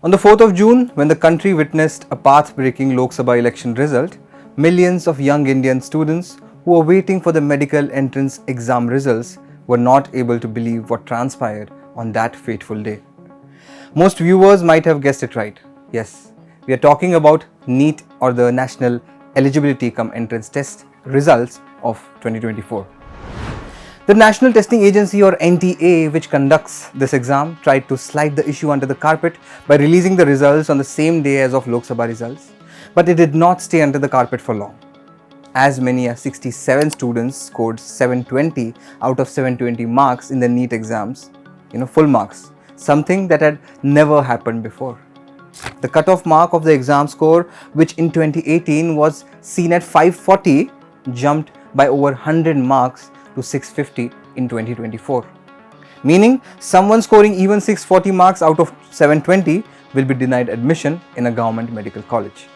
On the 4th of June, when the country witnessed a path-breaking Lok Sabha election result, millions of young Indian students who were waiting for the medical entrance exam results were not able to believe what transpired on that fateful day. Most viewers might have guessed it right. Yes, we are talking about NEET, or the National Eligibility Cum Entrance Test results of 2024. The National Testing Agency, or NTA, which conducts this exam, tried to slide the issue under the carpet by releasing the results on the same day as of Lok Sabha results. But it did not stay under the carpet for long. As many as 67 students scored 720 out of 720 marks in the NEET exams, full marks, something that had never happened before. The cutoff mark of the exam score, which in 2018 was seen at 540, jumped by over 100 marks to 650 in 2024. Meaning, someone scoring even 640 marks out of 720 will be denied admission in a government medical college.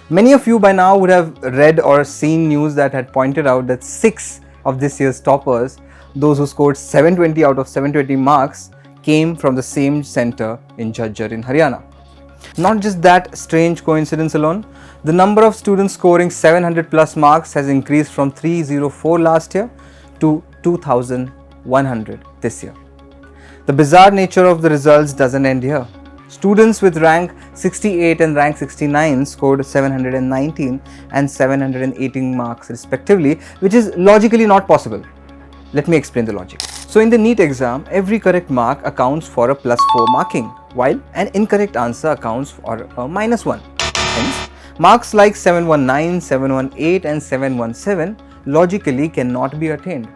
Many of you by now would have read or seen news that had pointed out that 6 of this year's toppers, those who scored 720 out of 720 marks, came from the same center in Jhajjar in Haryana. Not just that strange coincidence alone, the number of students scoring 700 plus marks has increased from 304 last year to 2,100 this year. The bizarre nature of the results doesn't end here. Students with rank 68 and rank 69 scored 719 and 718 marks respectively, which is logically not possible. Let me explain the logic. So in the NEET exam, every correct mark accounts for a +4 marking, while an incorrect answer accounts for a -1. Hence, marks like 719, 718 and 717 logically cannot be attained.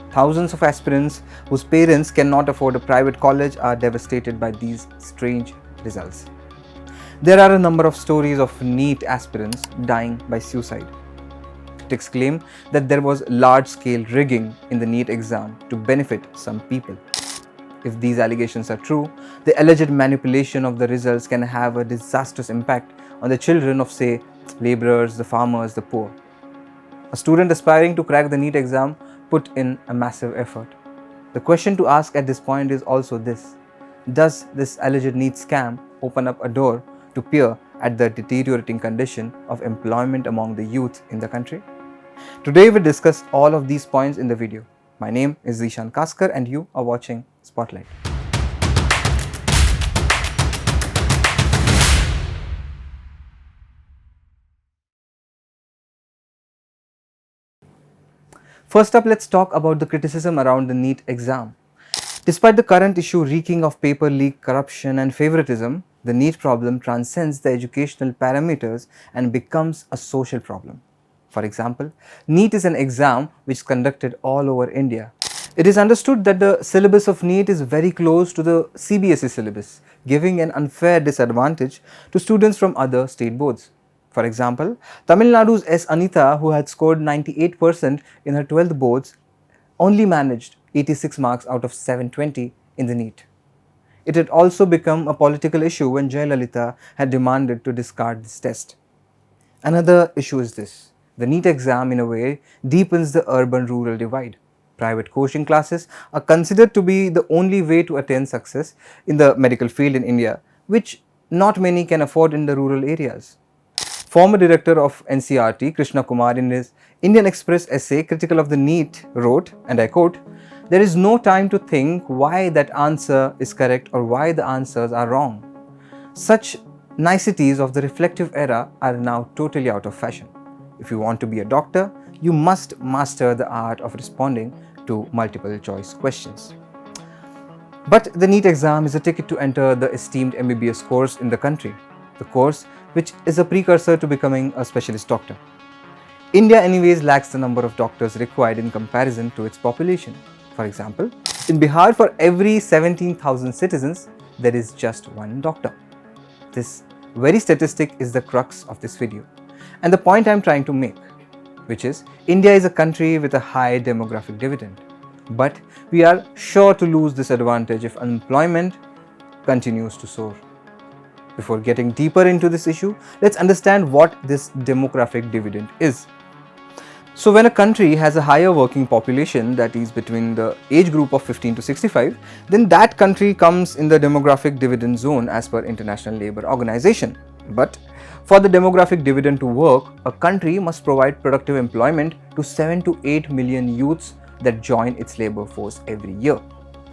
Thousands of aspirants whose parents cannot afford a private college are devastated by these strange results. There are a number of stories of NEET aspirants dying by suicide. Critics claim that there was large-scale rigging in the NEET exam to benefit some people. If these allegations are true, the alleged manipulation of the results can have a disastrous impact on the children of, say, laborers, the farmers, the poor. A student aspiring to crack the NEET exam put in a massive effort. The question to ask at this point is also this: does this alleged NEET scam open up a door to peer at the deteriorating condition of employment among the youth in the country? Today we discuss all of these points in the video. My name is Zishan Kaskar and you are watching Spotlight. First up, let's talk about the criticism around the NEET exam. Despite the current issue reeking of paper leak, corruption and favoritism, the NEET problem transcends the educational parameters and becomes a social problem. For example, NEET is an exam which is conducted all over India. It is understood that the syllabus of NEET is very close to the CBSE syllabus, giving an unfair disadvantage to students from other state boards. For example, Tamil Nadu's S. Anita, who had scored 98% in her 12th boards, only managed 86 marks out of 720 in the NEET. It had also become a political issue when Jayalalitha had demanded to discard this test. Another issue is this: the NEET exam, in a way, deepens the urban-rural divide. Private coaching classes are considered to be the only way to attain success in the medical field in India, which not many can afford in the rural areas. Former director of NCRT, Krishna Kumar, in his Indian Express essay critical of the NEET wrote, and I quote, "There is no time to think why that answer is correct or why the answers are wrong. Such niceties of the reflective era are now totally out of fashion. If you want to be a doctor, you must master the art of responding to multiple choice questions." But the NEET exam is a ticket to enter the esteemed MBBS course in the country, the course which is a precursor to becoming a specialist doctor. India anyways lacks the number of doctors required in comparison to its population. For example, in Bihar, for every 17,000 citizens, there is just one doctor. This very statistic is the crux of this video, and the point I am trying to make, which is India is a country with a high demographic dividend, but we are sure to lose this advantage if unemployment continues to soar. Before getting deeper into this issue, let's understand what this demographic dividend is. So when a country has a higher working population, that is between the age group of 15 to 65, then that country comes in the demographic dividend zone as per International Labour Organization. But for the demographic dividend to work, a country must provide productive employment to 7 to 8 million youths that join its labour force every year.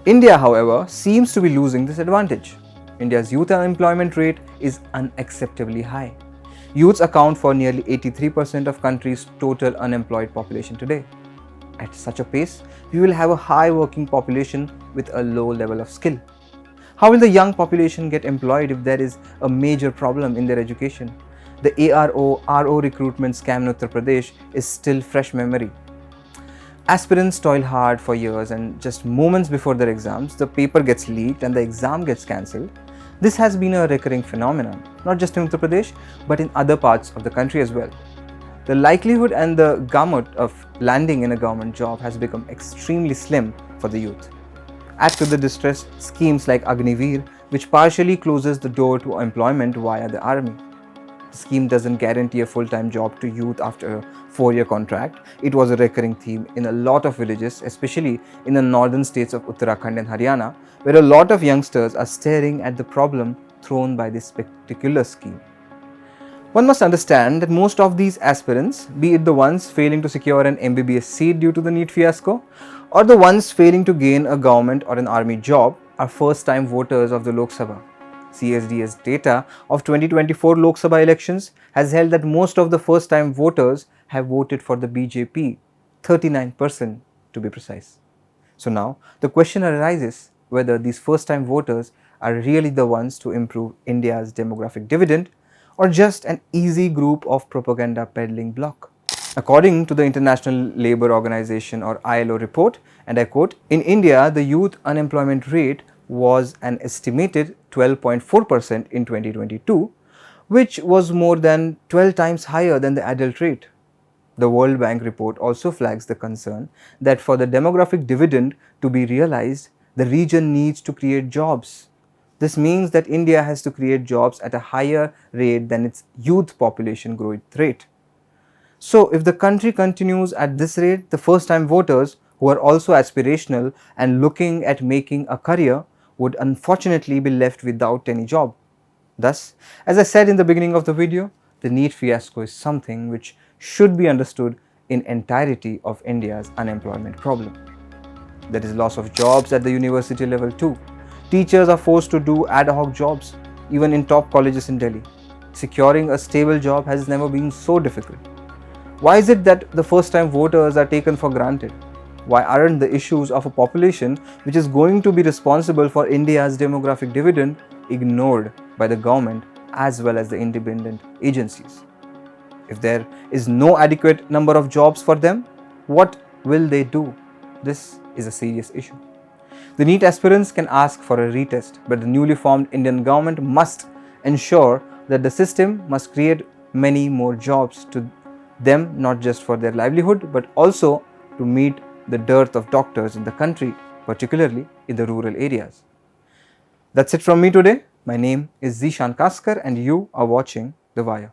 India, however, seems to be losing this advantage. India's youth unemployment rate is unacceptably high. Youths account for nearly 83% of country's total unemployed population today. At such a pace, we will have a high working population with a low level of skill. How will the young population get employed if there is a major problem in their education? The ARO recruitment scam in Uttar Pradesh is still fresh memory. Aspirants toil hard for years and just moments before their exams, the paper gets leaked and the exam gets cancelled. This has been a recurring phenomenon, not just in Uttar Pradesh, but in other parts of the country as well. The likelihood and the gamut of landing in a government job has become extremely slim for the youth. Add to the distress schemes like Agniveer, which partially closes the door to employment via the army. The scheme doesn't guarantee a full-time job to youth after a 4-year contract. It was a recurring theme in a lot of villages, especially in the northern states of Uttarakhand and Haryana, where a lot of youngsters are staring at the problem thrown by this particular scheme. One must understand that most of these aspirants, be it the ones failing to secure an MBBS seat due to the NEET fiasco, or the ones failing to gain a government or an army job, are first-time voters of the Lok Sabha. CSD's data of 2024 Lok Sabha elections has held that most of the first-time voters have voted for the BJP, 39% to be precise. So now the question arises whether these first-time voters are really the ones to improve India's demographic dividend or just an easy group of propaganda peddling bloc. According to the International Labour Organization or ILO report, and I quote, in India, the youth unemployment rate was an estimated 12.4% in 2022, which was more than 12 times higher than the adult rate. The World Bank report also flags the concern that for the demographic dividend to be realized, the region needs to create jobs. This means that India has to create jobs at a higher rate than its youth population growth rate. So, if the country continues at this rate, the first-time voters who are also aspirational and looking at making a career would unfortunately be left without any job. Thus, as I said in the beginning of the video, the NEET fiasco is something which should be understood in entirety of India's unemployment problem. There is loss of jobs at the university level too. Teachers are forced to do ad hoc jobs, even in top colleges in Delhi. Securing a stable job has never been so difficult. Why is it that the first-time voters are taken for granted? Why aren't the issues of a population which is going to be responsible for India's demographic dividend ignored by the government as well as the independent agencies? If there is no adequate number of jobs for them, what will they do? This is a serious issue. The NEET aspirants can ask for a retest, but the newly formed Indian government must ensure that the system must create many more jobs to them, not just for their livelihood, but also to meet the dearth of doctors in the country, particularly in the rural areas. That's it from me today. My name is Zishan Kaskar and you are watching The Wire.